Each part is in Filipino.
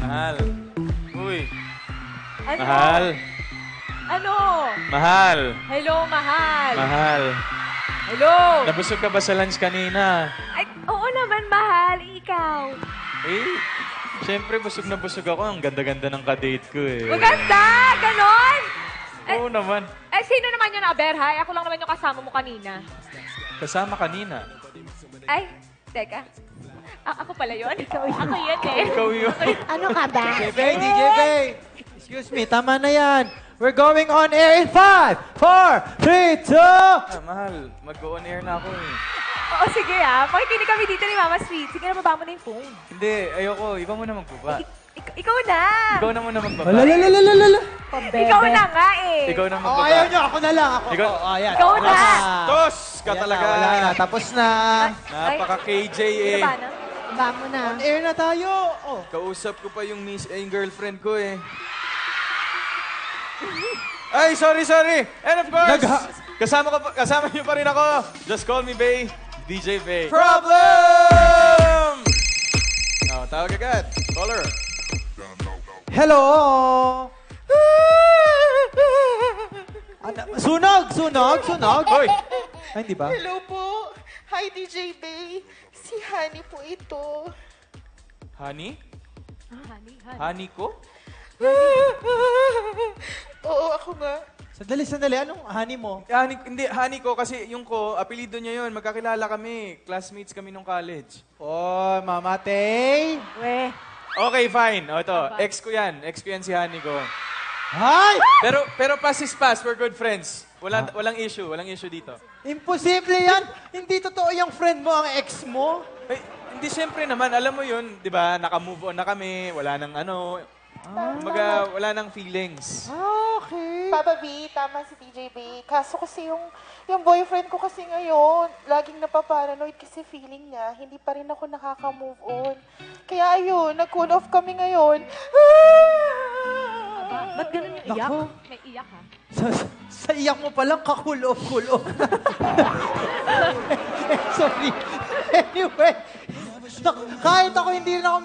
Mahal. Uy. Ano? Mahal. Ano? Mahal. Hello, mahal. Mahal. Hello. Nabusog ka ba sa lunch kanina? Ay, oo naman, mahal. Ikaw. Eh, siyempre busog na busog ako. Ang ganda-ganda ng kadate ko eh. Maganda! Ganon! Oo naman. Eh, sino naman yun, Aberhay? Ako lang naman yung kasama mo kanina. Kasama kanina. Ay, teka. Ako pala yun? Ikaw yun. Ako yun eh. Ikaw yun. Ano ka ba? DJ Bay, DJ Bay! Excuse me, tama na yan. We're going on air in 5, 4, 3, 2... Ah, mahal, mag-on air na ako eh. Oo, sige Pakikinig kami dito ni Mama Sweet. Sige na, baba mo na yung phone. Hindi, ayoko. Ikaw muna magbaba. Ikaw na. Ikaw na muna magbaba. Alalalalalalala. Ikaw na nga eh. Ikaw na Oh, magbaba. ayaw nyo, ako na lang. Ako. Ikaw- Oh, ayan. Ikaw Wala na. Tos ka Ayan talaga. Na, wala na, tapos na. Napaka-KJ eh. Baba na. Ba mo na. On air na tayo. Oh. Kausap ko pa yung yung girlfriend ko eh. Ay, sorry. And of course, kasama niyo pa rin ako. Just call me Bay, DJ Bay. Problem! Oh, tawag agad. Caller. Hello! Sunog! Hoy! Ay, hindi ba? Hello po. Hi, DJ Bay. Si Honey po ito. Honey? Honey. Honey ko? Oo, ako nga. Sandali. Anong honey mo? Hindi, honey ko kasi yung ko, apelido niya yun. Magkakilala kami. Classmates kami nung college. Oh, Mama Tay. We. Okay, fine. O, ito. Ex ko yan si honey ko. Hi! Pero pass is pass. We're good friends. Walang issue dito. Imposible yan. Hindi totoo yung friend mo, ang ex mo. Eh, hindi siyempre naman. Alam mo yun, di ba? Naka-move on na kami. Wala nang ano. Kumbaga, wala nang feelings. Okay. Papa B, tama si DJ Bay. Kaso kasi yung boyfriend ko kasi ngayon, laging napaparanoid kasi feeling niya, hindi pa rin ako nakaka-move on. Kaya ayun, nag-cool off kami ngayon. Ba't ganun yung iyak? Naku. May iyak ha? Sa iyak mo palang cool off. Sorry. Anyway, kahit ako hindi na ako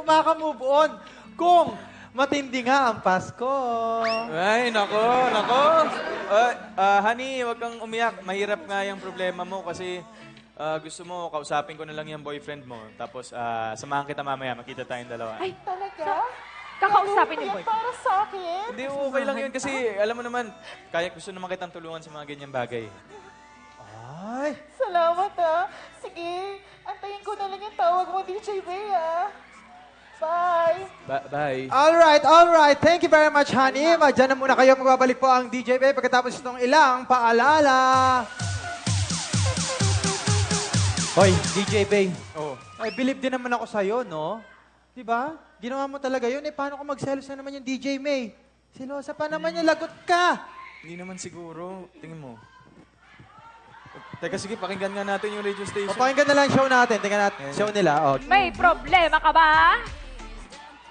maka-move on. Kung matindi nga ang Pasko. Ay, nako. Honey, wag kang umiyak. Mahirap nga yung problema mo kasi gusto mo, kausapin ko na lang yung boyfriend mo. Tapos, samahan kita mamaya. Makita tayong dalawa. Ay, Talaga? kakausapin yung Yan boyfriend. para sa akin? Hindi, okay lang yun kasi alam mo naman, kaya gusto naman kitang tulungan sa mga ganyang bagay. Ay. Salamat Sige, antayin ko na lang yung tawag mo, DJ Bay Bye. Bye. Alright. Thank you very much, honey. Diyan na muna kayo. Magbabalik po ang DJ Bay pagkatapos itong ilang paalala. Hoy, DJ Bay. Oh. Ay, believe din naman ako sa'yo, no? Di ba? Ginawa mo talaga yun. Eh, paano kung magselos na naman yung DJ May? Selosa pa naman yung lagot ka. Hindi naman siguro. Tingin mo. Teka, sige, pakinggan nga natin yung radio station. Papakinggan na lang show natin. Tingnan natin. Show nila. Oh. May problema ka ba?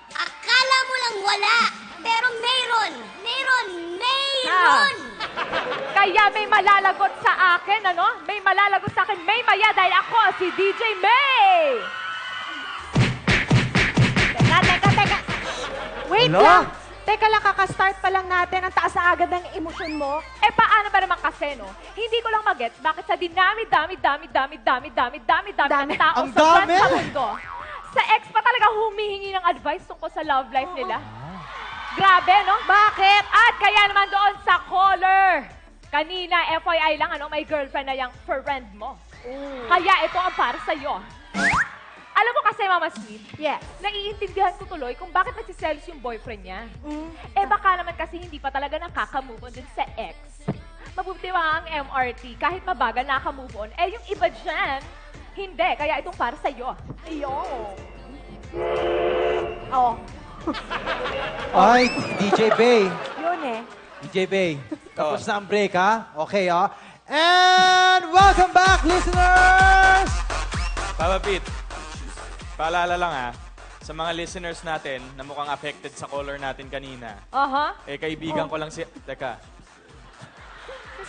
Akala mo lang wala, pero mayroon. Kaya may malalagot sa akin, ano? May malalagot sa akin, May Maya, dahil ako si DJ May! Teka. Wait Hello? lang. Teka lang, kakastart pa lang natin. Ang taas na agad ng emosyon mo. Eh, paano ba naman kasi, no? Hindi ko lang magets bakit sa dinami-dami ng tao Ang sa dami? sa mundo. Sa ex pa talaga humihingi ng advice tungkol sa love life nila. Grabe, no? Bakit? At kaya naman doon sa caller. Kanina, FYI lang, ano, may girlfriend na yung friend mo. Kaya ito ang para sa'yo. Alam mo kasi, Mama Sweet, Yes. naiintindihan ko tuloy kung bakit nagsiselos yung boyfriend niya. Eh baka naman kasi hindi pa talaga nakaka-move on dun sa ex. Mabuti ba ang MRT, kahit mabagal nakaka-move on, eh yung iba dyan, hindi. Kaya itong para sa'yo. Ayun. Oh, Ay, DJ Bay. yun eh. DJ Bay. Tapos na ang break, ha? Okay, ha? And welcome back, listeners! Papa Pete, paalala lang sa mga listeners natin na mukhang affected sa caller natin kanina. Aha. Eh, kaibigan ko lang si... Teka.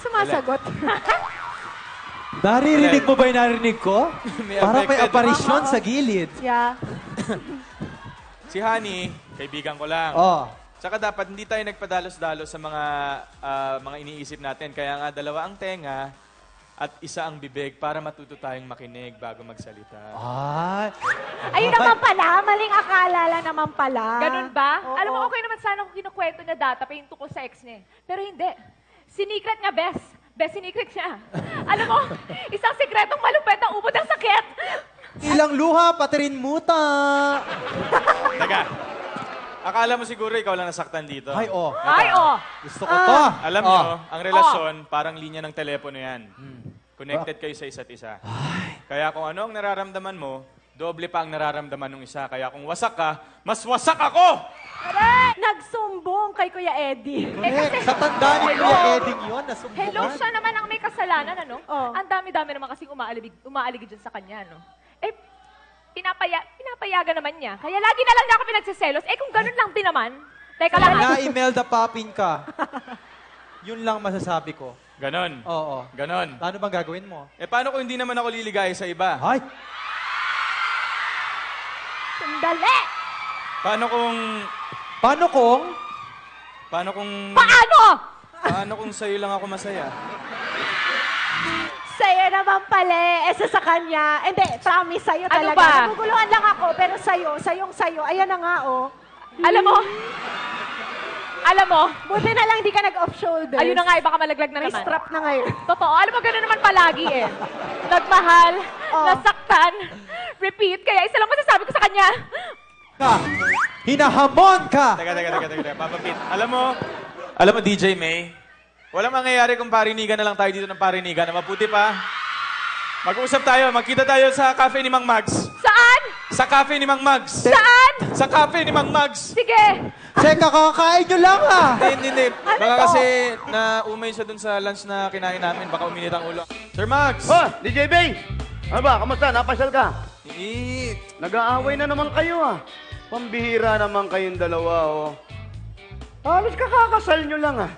Sumasagot. Naririnig mo ba yung narinig ko? May Parang may affected. aparisyon sa gilid. Yeah. Si Honey, kaibigan ko lang. Oh. Tsaka dapat hindi tayo nagpadalos-dalos sa mga iniisip natin. Kaya nga, dalawa ang tenga at isa ang bibig para matuto tayong makinig bago magsalita. Ay. Ayun naman pala, maling akala lang naman pala. Ganun ba? Oo. Alam mo, okay naman sana kung kinukwento niya data pa yung tungkol sa ex niya. Pero hindi. Sinikret niya, Bes. Bes, sinikret niya. Alam mo, isang sikretong malupet ang ubod ng sakit. Ilang luha, pati rin muta. Teka, akala mo siguro ikaw lang nasaktan dito. Ay, oh. Ay, oh. Gusto ko to. Alam Oh. nyo, ang relasyon, parang linya ng telepono yan. Connected kayo sa isa't isa. Kaya kung ano ang nararamdaman mo, doble pa ang nararamdaman ng isa. Kaya kung wasak ka, mas wasak ako! Nagsumbong kay Kuya Eddie. Correct. Sa tanda ni Kuya Eding yun, nasumbukan. Hello, siya naman ang may kasalanan, ano? Oh. Ang dami-dami naman kasing umaaligi dyan sa kanya, no? Eh, pinapayagan naman niya. Kaya lagi na lang niya ako pinagsiselos. Eh, kung ganun lang din naman. Teka lang, ah. Na-Imelda Popping ka. Yun lang masasabi ko. Ganon. Oo. Ganon. Ano bang gagawin mo? Eh, paano kung hindi naman ako liligaya sa iba? Ay! Sandali! Paano kung... Paano kung... Paano kung... Paano? Paano kung sa'yo lang ako masaya? Sa'yo naman pala, sa kanya. Hindi, promise sa'yo Ano talaga. ba? Naguguluhan lang ako, pero sa'yo. Ayan na nga, oh. Alam mo, Buti na lang di ka nag-off shoulder. ayun na nga, baka malaglag na May naman. strap na ngayon. Totoo, alam mo, gano'n naman palagi eh. Nagmahal, Oh. nasaktan, repeat, kaya isa lang masasabi ko sa kanya. Ka! Hinahamon ka! Teka, papapit. Alam mo, DJ May, walang mangyayari kung parinigan na lang tayo dito ng parinigan. Na mabuti pa, mag-uusap tayo, magkita tayo sa cafe ni Mang Mags. Saan? Sa cafe ni Mang Mags. Saan? Sa cafe ni Mang Mags. Sige. Seka, kakakain nyo lang ah! Hindi. Baka kasi na-umay siya dun sa lunch na kinain namin. Baka uminit ang ulo. Sir Mags! Oh, DJ Bay! Ano ba? Kamusta? Napasyal ka? Eh, Nag-aaway na naman kayo ah. Pambihira naman kayong dalawa oh. Halos kakakasal nyo lang ah.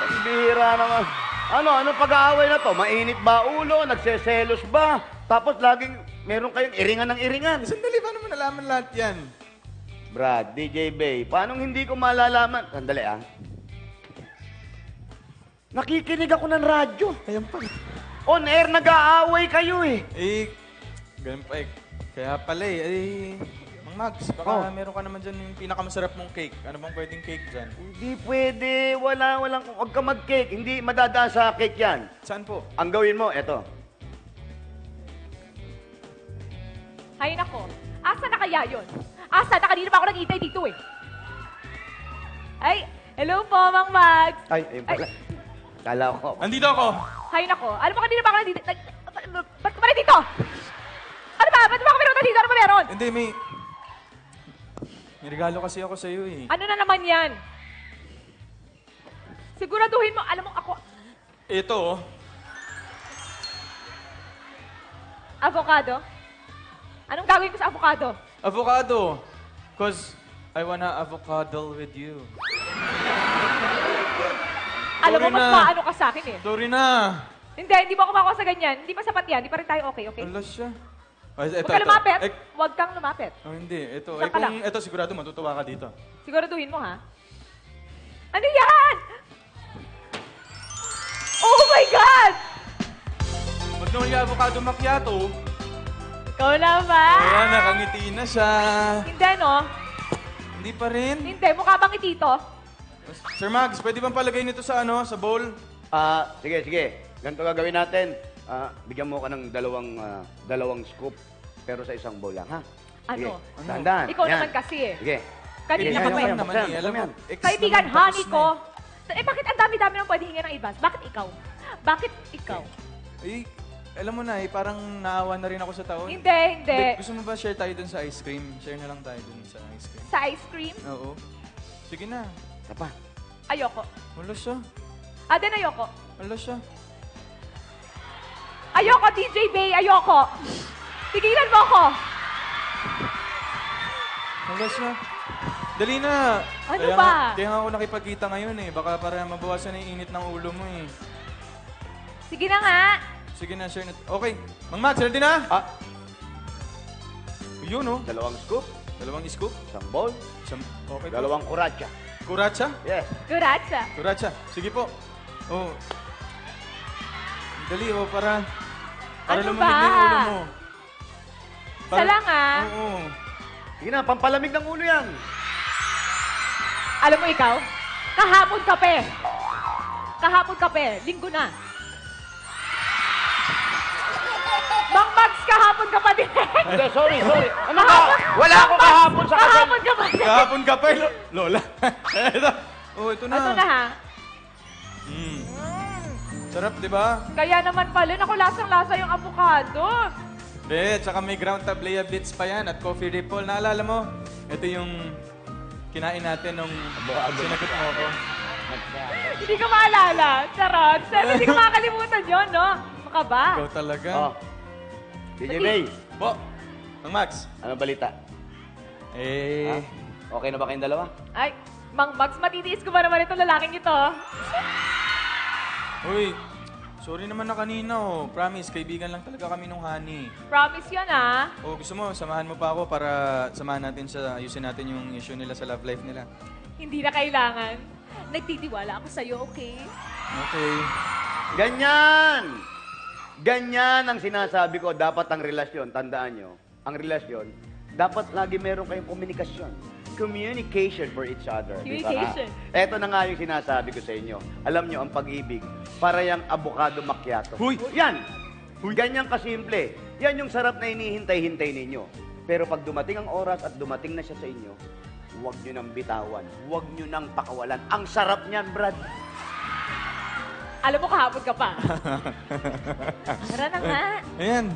Pambihira naman. Ano pag-aaway na to? Mainit ba ulo? Nagseselos ba? Tapos laging meron kayong iringan ng iringan. sandali, paano mo nalaman lahat yan? Brad, DJ Bay, paano hindi ko malalaman? Sandali ah. Nakikinig ako ng radyo. Ayan pala. On air, nag-aaway kayo eh. Eh, ganun pa eh. Kaya pala eh. Mang Mags, baka meron ka naman dyan yung pinakamasarap mong cake. Ano bang pwedeng cake dyan? Hindi pwede. Huwag ka mag-cake. Hindi madadaan sa cake yan. Saan po? Ang gawin mo, eto. Hay nako, asa na kaya yun? Asa na kanina pa ako nag-iintay dito eh. Ay, hello po, Mang Mags. Ay, ayun pala. Kala ko. Andito ako! Hay nako, alam mo kanina pa ako nandito. Ba't ka pa dito? Ano ba? Ba't ba ako meron dito? Ano ba meron? Hindi, may regalo kasi ako sa'yo eh. Ano na naman yan? Siguraduhin mo, alam mo ako, Ito oh. avocado? Anong gagawin ko sa avocado? Avocado. Cause I wanna avocado with you. Alam mo, Sorry mas na. maano ka sa akin eh. Sorry na. Hindi mo ako makuha sa ganyan. Hindi pa sapat yan. Hindi pa rin tayo okay, okay? Wala siya. Ay, Huwag ka lumapit. Huwag kang lumapit. Oh, hindi. Ito. Saan ka lang? Kung ito, sigurado matutuwa ka dito. Siguraduhin mo, ha? Ano yan? Oh my God! Magnolia avocado macchiato. Ikaw naman! Ayan, nakangiti na siya. Hindi, no? Hindi pa rin. Hindi. Mukha bang itito? Sir Mags, pwede bang palagay nito sa sa bowl? Sige. Ganito gagawin natin. Bigyan mo ka ng dalawang scoop, pero sa isang bowl lang, ha? Sige. Ano? Dahan-dahan. Ikaw Yan. naman kasi eh. Sige. Kanina Sige, pa kaya pa mo yan. naman eh. Alam mo, ex Kaibigan, naman, tapos honey na ko. Bakit ang dami-dami nang pwede hingin ng advance? Bakit ikaw? Bakit ikaw? Eh, alam mo na parang naawa na rin ako sa taon. Hindi. Gusto mo ba share tayo dun sa ice cream? Share na lang tayo dun sa ice cream. Sa ice cream? Oo. Sige na. Tapa. Ayoko. Wala siya. Then ayoko. Wala siya. Ayoko, DJ Bay. Ayoko. Tigilan mo ako. Wala siya. Dali na. Ano ba? Kaya nga ako nakipagkita ngayon eh. Baka para mabawasan na yung init ng ulo mo eh. Sige na nga. Sige na, share na. Okay. Mang Max, ready na? Yun, oh. 2 scoop, 2 scoop. 1 bowl, Okay po. 2 kuratsa. Kuratsa? Yes. Kuratsa. Kuratsa. Sige po. Oh. Dali, oh, para Ano lumamig ba? na yung ulo mo. Isa lang, ah. Oo. Sige na, pampalamig ng ulo yan. Alam mo ikaw, kahapon kape. Kahapon kape, linggo na. Mang Mags, kahapon ka pa din. Hindi, sorry. Ano ka? Wala ako kahapon sa kasal. Kahapon ka pa din. Kahapon ka pa, Lola. Ito. Oh, ito na. Ito na ha. Sarap, di ba? Kaya naman pala, naku, lasang-lasa yung avocado. Tsaka may ground tablea bits pa yan at coffee ripple. Naalala mo? Ito yung kinain natin nung sinagot mo ako. Hindi ko maalala. Charot. Pero hindi ko makakalimutan yun, no? Baka ba? Ikaw talaga. Oh. DJ Bay, Po, Mang Max. ano balita? Ha? Okay na ba kayong dalawa? Ay, Mang Mags, matitiis ko ba naman itong lalaking ito? Uy, sorry naman na kanina, oh. Promise, kaibigan lang talaga kami nung Honey. Promise yun, ah. Oh, gusto mo, samahan mo pa ako para samahan natin ayusin natin yung issue nila sa love life nila. Hindi na kailangan. Nagtitiwala ako sa'yo, okay? Okay. Ganyan ang sinasabi ko, dapat ang relasyon, tandaan nyo, ang relasyon, dapat lagi meron kayong komunikasyon. Communication for each other. di ba? Communication. Eto na nga yung sinasabi ko sa inyo. Alam nyo, ang pag-ibig, para yung avocado macchiato. Huy! Yan! Ganyan kasimple. Yan yung sarap na hinihintay-hintay ninyo. Pero pag dumating ang oras at dumating na siya sa inyo, huwag nyo nang bitawan. Huwag nyo nang pakawalan. Ang sarap niyan, Brad. Alam mo, kahapon ka pa. Tara na nga. Ayan.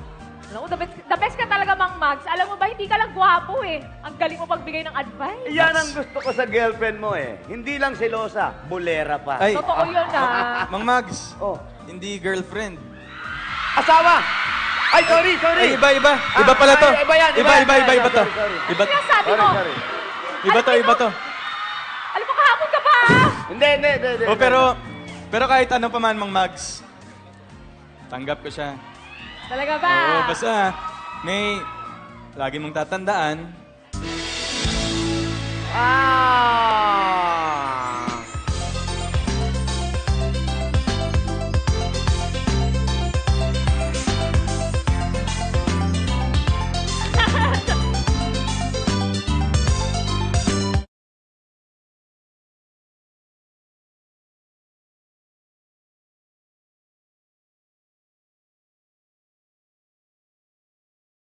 Alam mo, the best ka talaga, Mang Mags. Alam mo ba, hindi ka lang gwapo eh. Ang galing mo pagbigay ng advice. Yan ang gusto ko sa girlfriend mo eh. Hindi lang selosa, bulera pa. Ay. Totoo yun, ah. Mang Mags, Oh, hindi girlfriend. asawa! Ay, sorry! Ay, iba. Iba pala to. Iba yan, Iba to. Sorry. Iba, Sinasabi mo. iba to. Alam mo, kahapon ka pa, ah. Hindi. Oh, pero kahit ano pa man, Mang Mags, tanggap ko siya. Talaga ba? Oo, basta may lagi mong tatandaan, Ah,